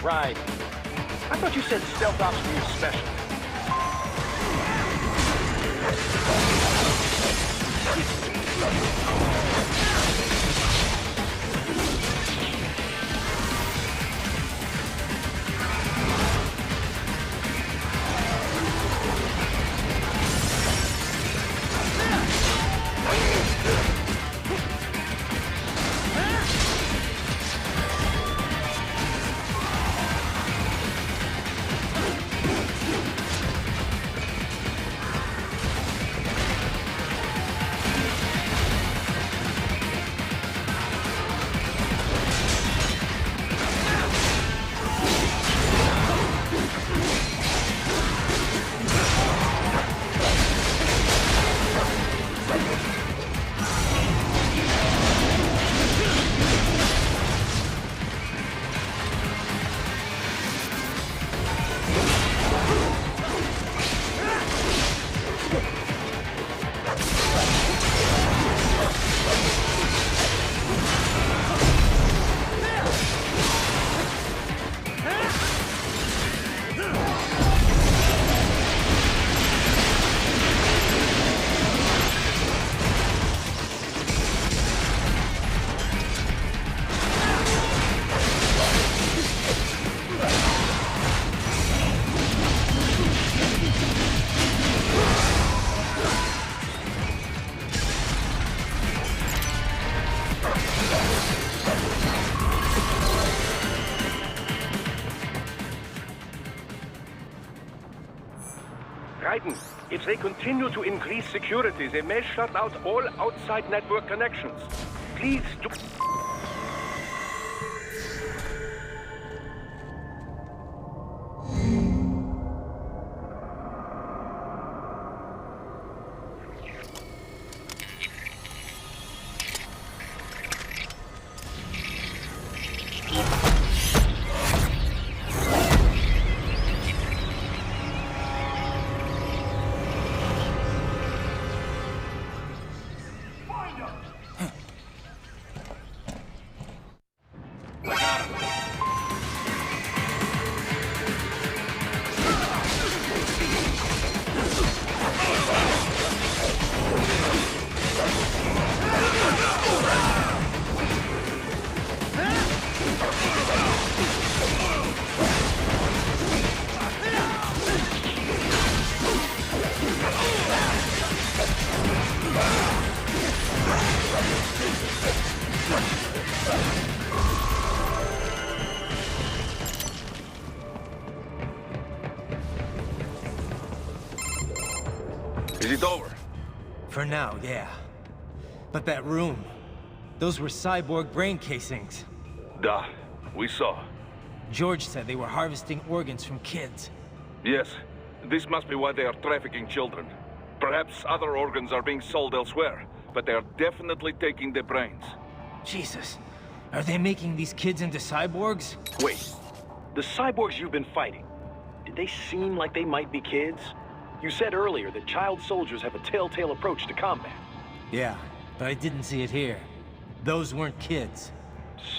Right. I thought you said stealth ops were your specialty. Raiden, if they continue to increase security, they may shut out all outside network connections. Please do... Is it over? For now, yeah. But that room, those were cyborg brain casings. Duh, we saw. George said they were harvesting organs from kids. Yes, this must be why they are trafficking children. Perhaps other organs are being sold elsewhere, but they are definitely taking the brains. Jesus, are they making these kids into cyborgs? Wait, the cyborgs you've been fighting, did they seem like they might be kids? You said earlier that child soldiers have a telltale approach to combat. Yeah, but I didn't see it here. Those weren't kids.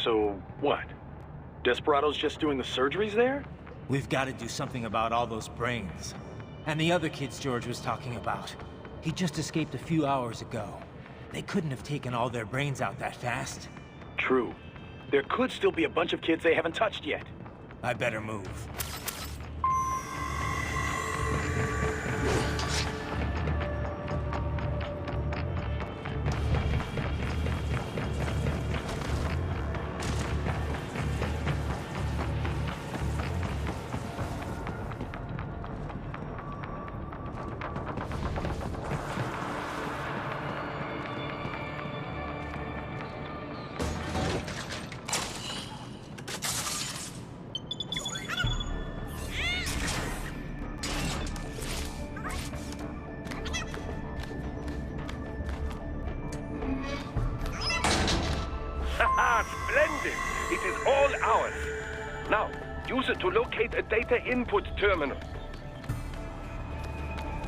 So, what? Desperados just doing the surgeries there? We've got to do something about all those brains. And the other kids George was talking about. He just escaped a few hours ago. They couldn't have taken all their brains out that fast. True. There could still be a bunch of kids they haven't touched yet. I better move. Haha, splendid! It is all ours. Now, use it to locate a data input terminal.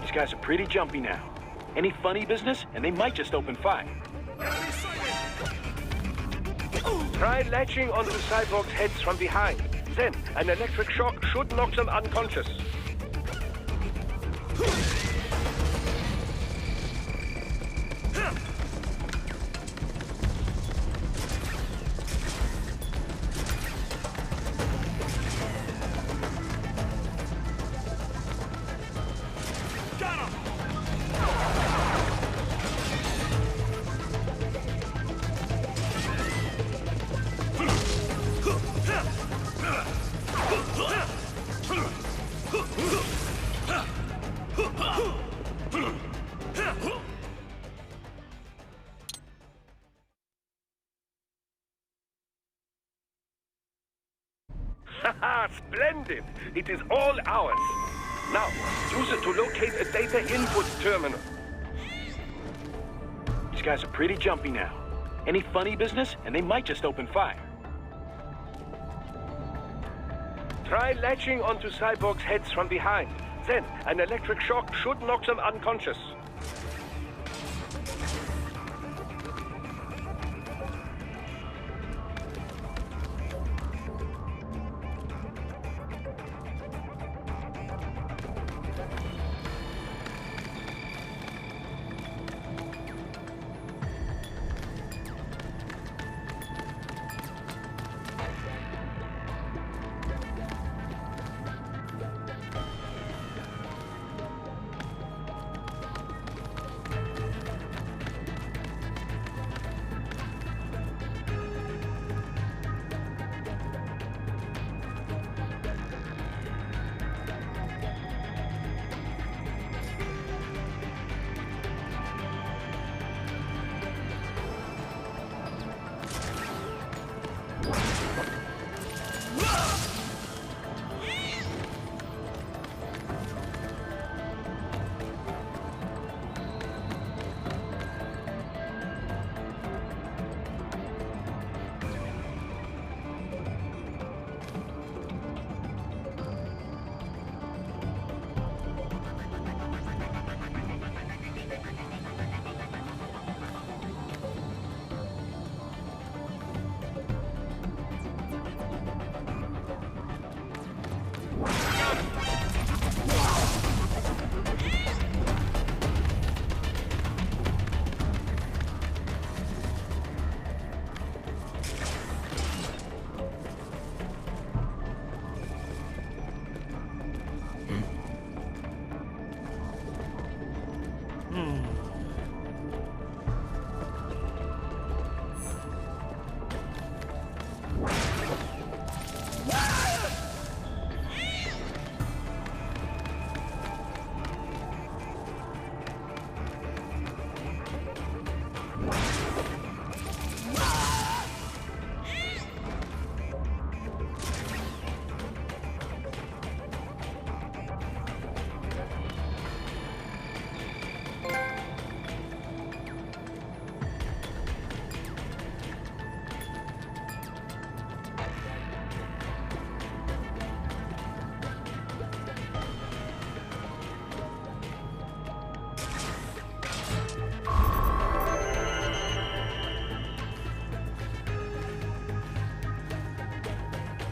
These guys are pretty jumpy now. Any funny business, and they might just open fire. Try latching onto cyborgs' heads from behind. Then, an electric shock should knock them unconscious. Haha, splendid! It is all ours. Now, use it to locate a data input terminal. These guys are pretty jumpy now. Any funny business, and they might just open fire. Try latching onto cyborgs' heads from behind. Then, an electric shock should knock them unconscious.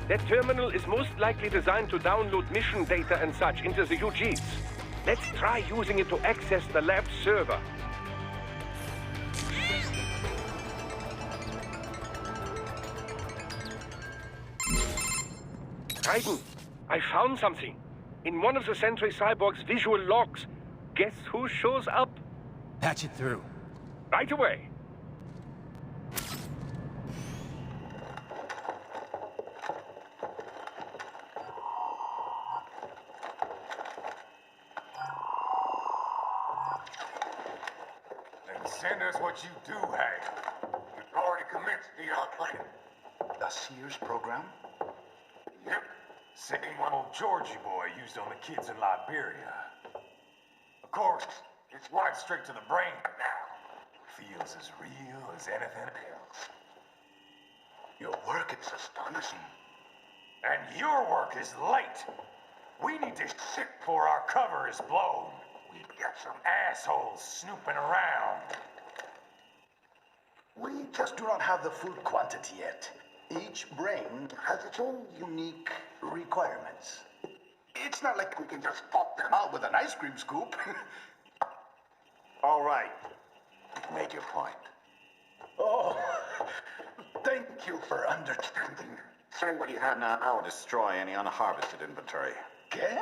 That terminal is most likely designed to download mission data and such into the UGs. Let's try using it to access the lab server. Raiden, I found something. In one of the Sentry Cyborg's visual logs. Guess who shows up? Patch it through. Right away. Send us what you do have. We've already commenced the plan. The Sears program? Yep. Same old Georgie boy used on the kids in Liberia. Of course, it's right straight to the brain now. Feels as real as anything else. Your work is astonishing. And your work is late. We need to ship before our cover is blown. We've got some assholes snooping around. We just do not have the full quantity yet. Each brain has its own unique requirements. It's not like we can just pop them out with an ice cream scoop. All right. Make your point. Oh, thank you for understanding. Say what you have now or destroy any unharvested inventory. Okay?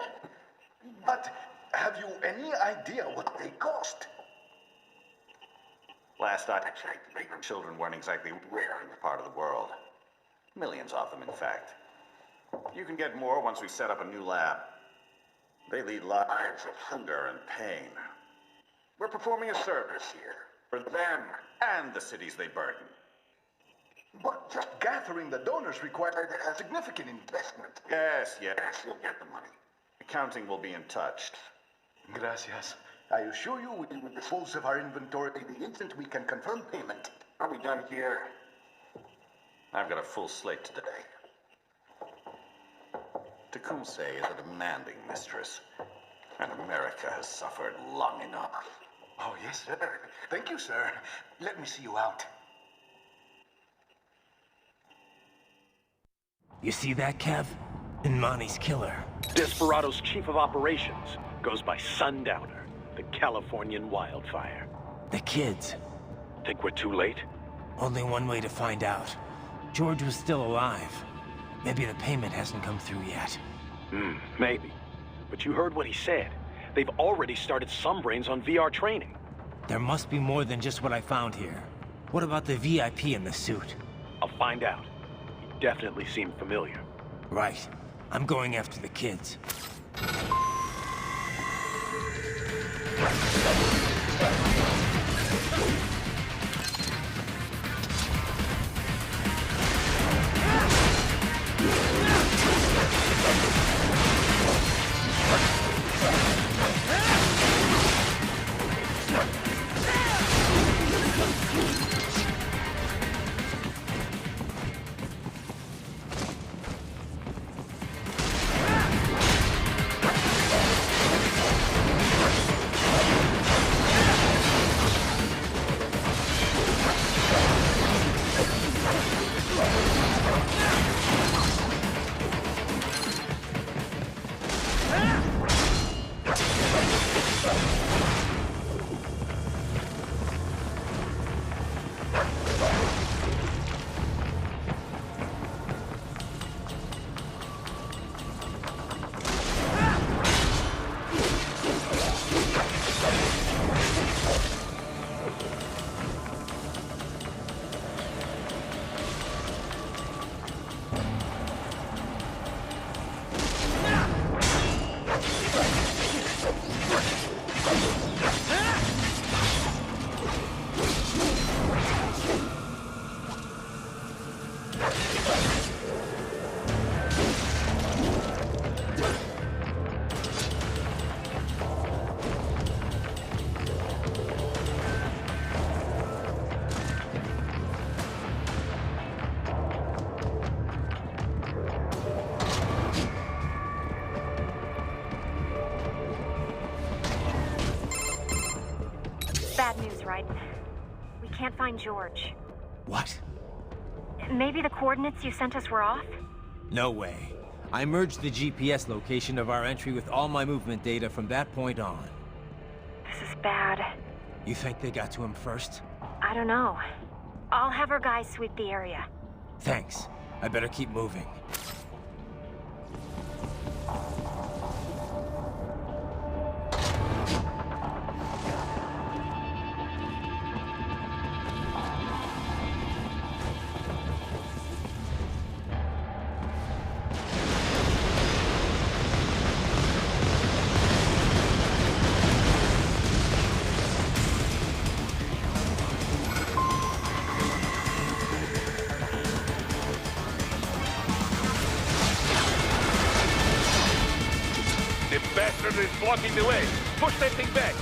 But have you any idea what they cost? Last I checked, children weren't exactly rare in the part of the world. Millions of them, in fact. You can get more once we set up a new lab. They lead lives of hunger and pain. We're performing a service here. For them and the cities they burden. But just gathering the donors required a significant investment. Yes, you'll get the money. Accounting will be in touch. Gracias. I assure you we will dispose of our inventory the instant we can confirm payment. Are we done here? I've got a full slate today. Tecumseh is a demanding mistress, and America has suffered long enough. Oh, yes, sir. Thank you, sir. Let me see you out. You see that, Kev? Inmani's killer. Desperado's chief of operations goes by Sundowner, the Californian wildfire. The kids. Think we're too late? Only one way to find out. George was still alive. Maybe the payment hasn't come through yet. Maybe. But you heard what he said. They've already started some brains on VR training. There must be more than just what I found here. What about the VIP in the suit? I'll find out. He definitely seemed familiar. Right. I'm going after the kids. Bad news, Raiden. We can't find George. What? Maybe the coordinates you sent us were off? No way. I merged the GPS location of our entry with all my movement data from that point on. This is bad. You think they got to him first? I don't know. I'll have our guys sweep the area. Thanks. I better keep moving. Is blocking the way. Push that thing back.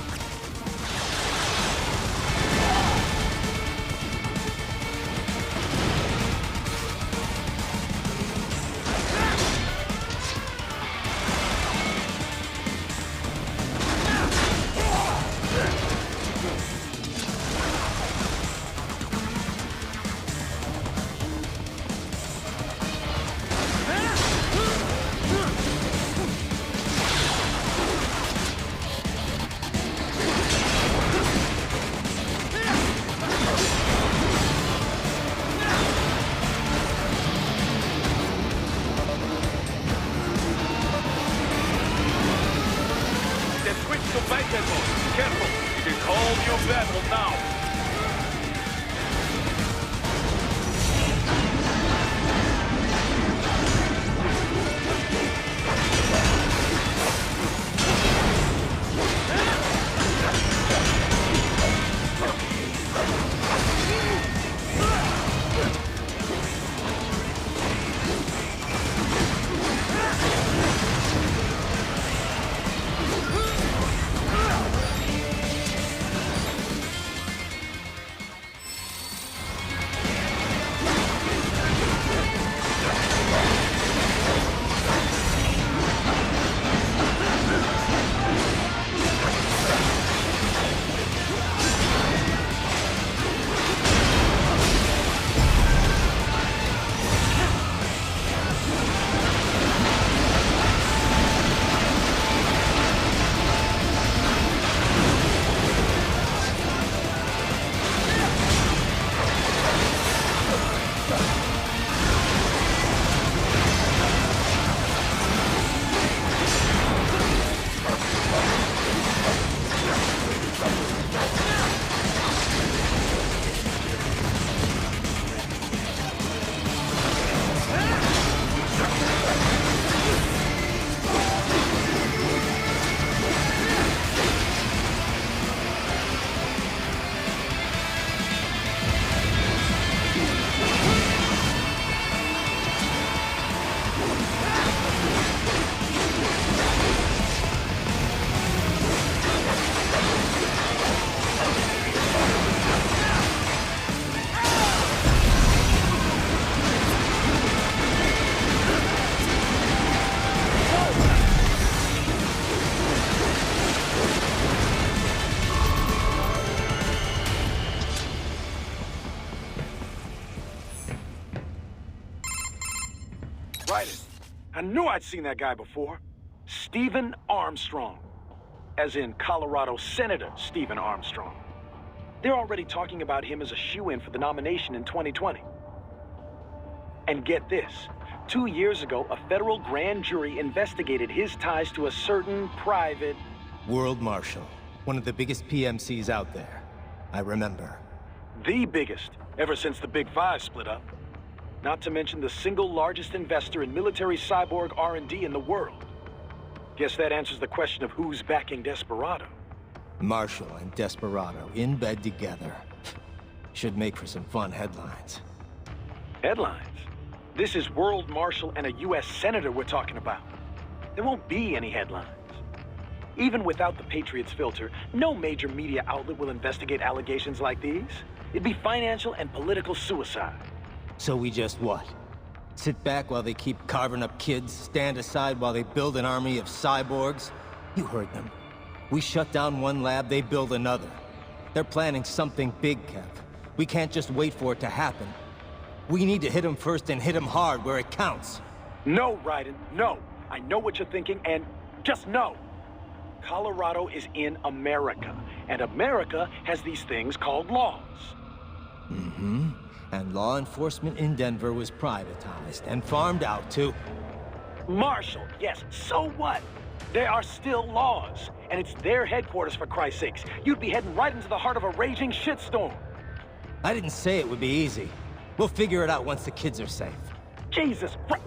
Raiden. I knew I'd seen that guy before. Stephen Armstrong. As in Colorado Senator Stephen Armstrong. They're already talking about him as a shoo-in for the nomination in 2020. And get this. 2 years ago, a federal grand jury investigated his ties to a certain private... World Marshal. One of the biggest PMCs out there. I remember. The biggest, ever since the Big Five split up. Not to mention the single largest investor in military cyborg R&D in the world. Guess that answers the question of who's backing Desperado. Marshall and Desperado in bed together. Should make for some fun headlines. Headlines? This is World Marshal and a U.S. Senator we're talking about. There won't be any headlines. Even without the Patriots filter, no major media outlet will investigate allegations like these. It'd be financial and political suicide. So we just what? Sit back while they keep carving up kids, stand aside while they build an army of cyborgs? You heard them. We shut down one lab, they build another. They're planning something big, Kev. We can't just wait for it to happen. We need to hit them first and hit them hard where it counts. No, Raiden, no. I know what you're thinking, and just no. Colorado is in America, and America has these things called laws. Mm-hmm. And law enforcement in Denver was privatized and farmed out to... Marshall, yes, so what? There are still laws, and it's their headquarters, for Christ's sakes. You'd be heading right into the heart of a raging shitstorm. I didn't say it would be easy. We'll figure it out once the kids are safe. Jesus Christ.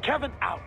Kevin out.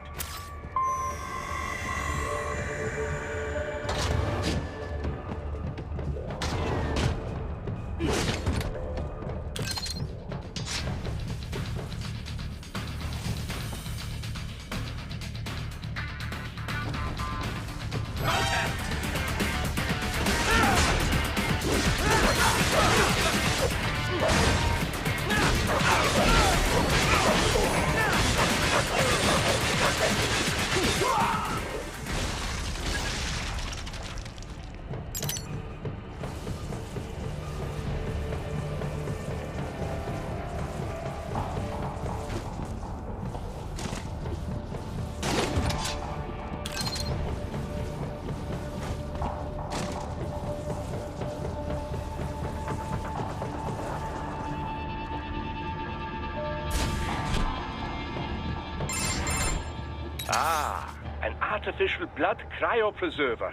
An artificial blood cryopreserver.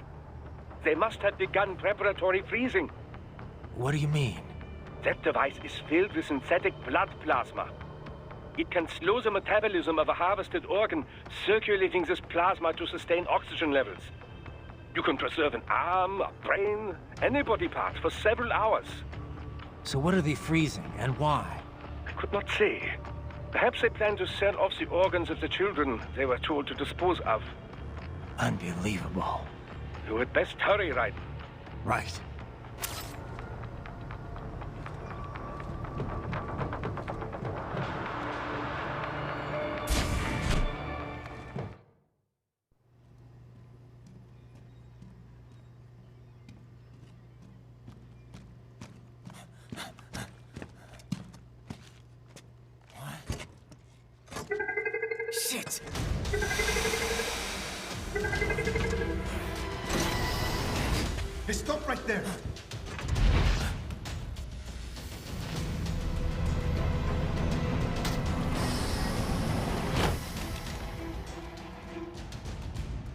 They must have begun preparatory freezing. What do you mean? That device is filled with synthetic blood plasma. It can slow the metabolism of a harvested organ, circulating this plasma to sustain oxygen levels. You can preserve an arm, a brain, any body part for several hours. So what are they freezing, and why? I could not say. Perhaps they plan to sell off the organs of the children they were told to dispose of. Unbelievable. You had best hurry, Raiden. Right. Shit! Hey, stop right there!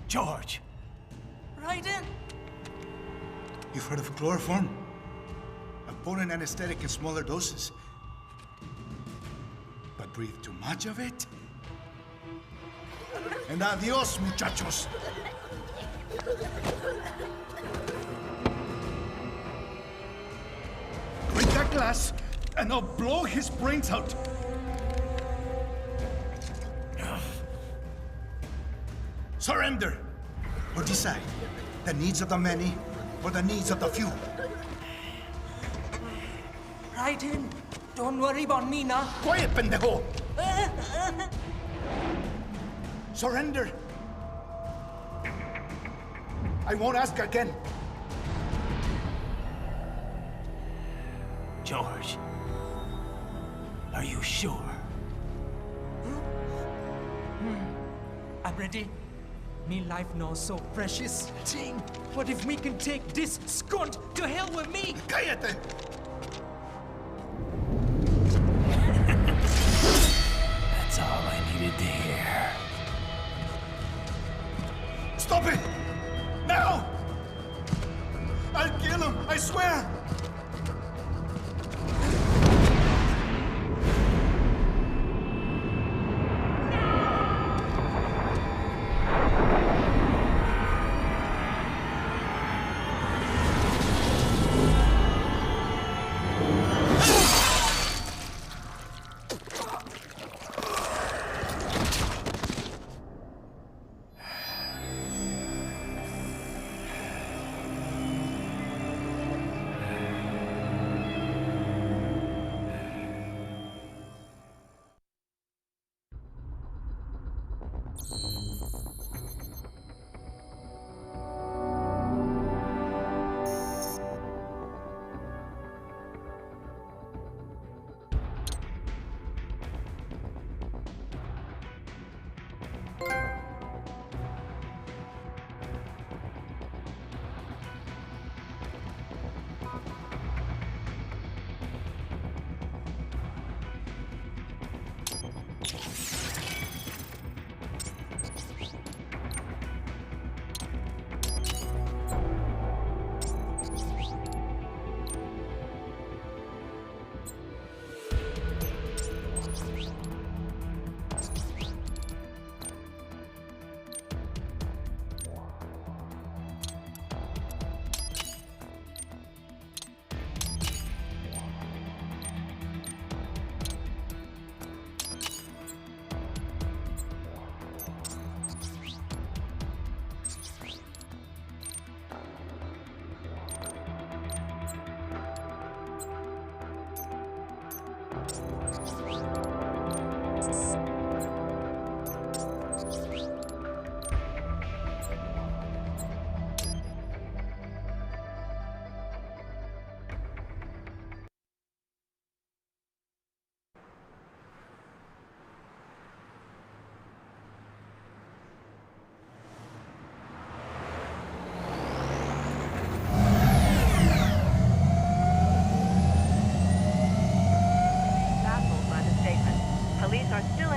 George! Raiden? You've heard of chloroform? A potent anesthetic in smaller doses. But breathe too much of it? And adios, muchachos! Break that glass, and I'll blow his brains out! Surrender! Or decide, the needs of the many, or the needs of the few. Raiden, don't worry about me now. Quiet, pendejo! Surrender! I won't ask again. George, are you sure? already. Me life now so precious. Ting, what if me can take this skunt to hell with me? Cállate! That's all I needed to hear. Stop it! Now! I'll kill him, I swear!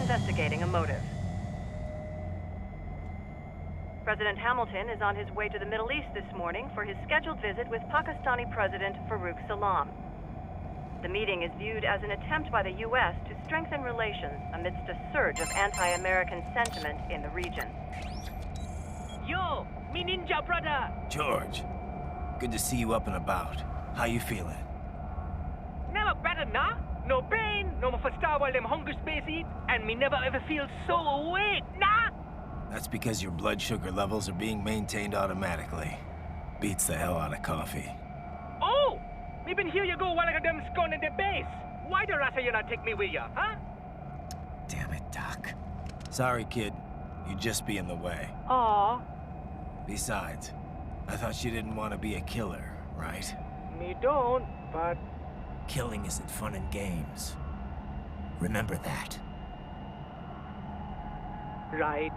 Investigating a motive. President Hamilton is on his way to the Middle East this morning for his scheduled visit with Pakistani President Farouk Salam. The meeting is viewed as an attempt by the U.S. to strengthen relations amidst a surge of anti-American sentiment in the region. Yo, me ninja brother! George, good to see you up and about. How you feeling? Never better, nah? No pain, no more star while them hunger space eat, and me never ever feel so awake, nah? That's because your blood sugar levels are being maintained automatically. Beats the hell out of coffee. Oh! Me been here you go while I got them scone in the base. Why the rasta you not take me with ya, huh? Damn it, Doc. Sorry, kid. You'd just be in the way. Aw. Besides, I thought you didn't want to be a killer, right? Me don't, but... Killing isn't fun and games. Remember that. Right.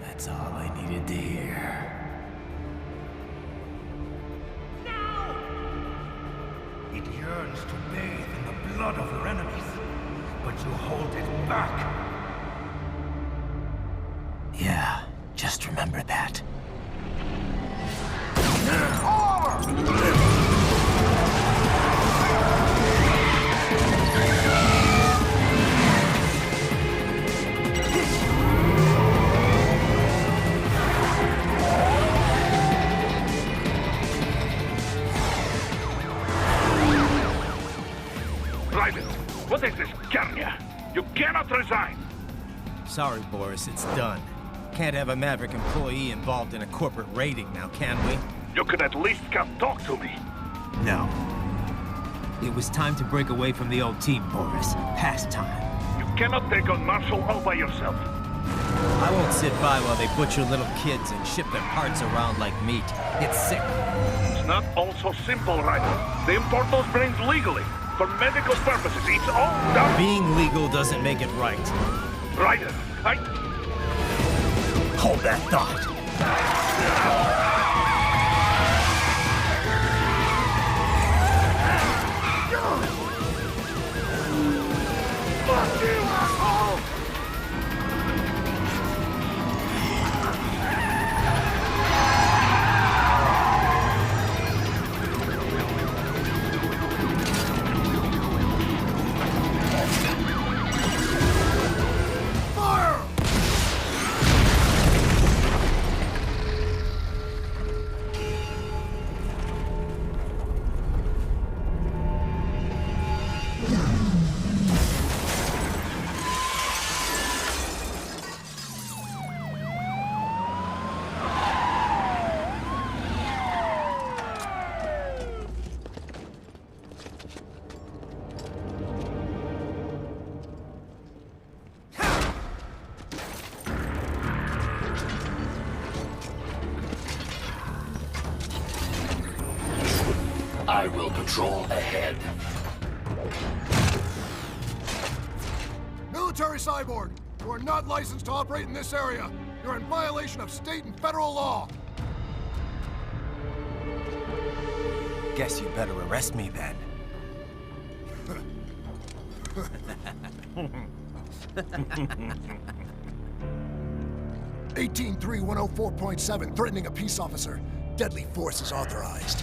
That's all I needed to hear. Now! It yearns to bathe in the blood of your enemies, but you hold it back. Yeah, just remember that. Raiden, what is this, Campaña? You cannot resign! Sorry, Boris, it's done. Can't have a Maverick employee involved in a corporate raiding now, can we? You could at least come talk to me. No. It was time to break away from the old team, Boris. Past time. You cannot take on Marshall all by yourself. I won't sit by while they butcher little kids and ship their parts around like meat. It's sick. It's not all so simple, Raiden. They import those brains legally. For medical purposes. It's all done. Being legal doesn't make it right. Raiden, Hold that thought. Fuck you, asshole! I will patrol ahead. Military cyborg, you are not licensed to operate in this area. You're in violation of state and federal law. Guess you better arrest me then. 18-3-104.7, threatening a peace officer. Deadly force is authorized.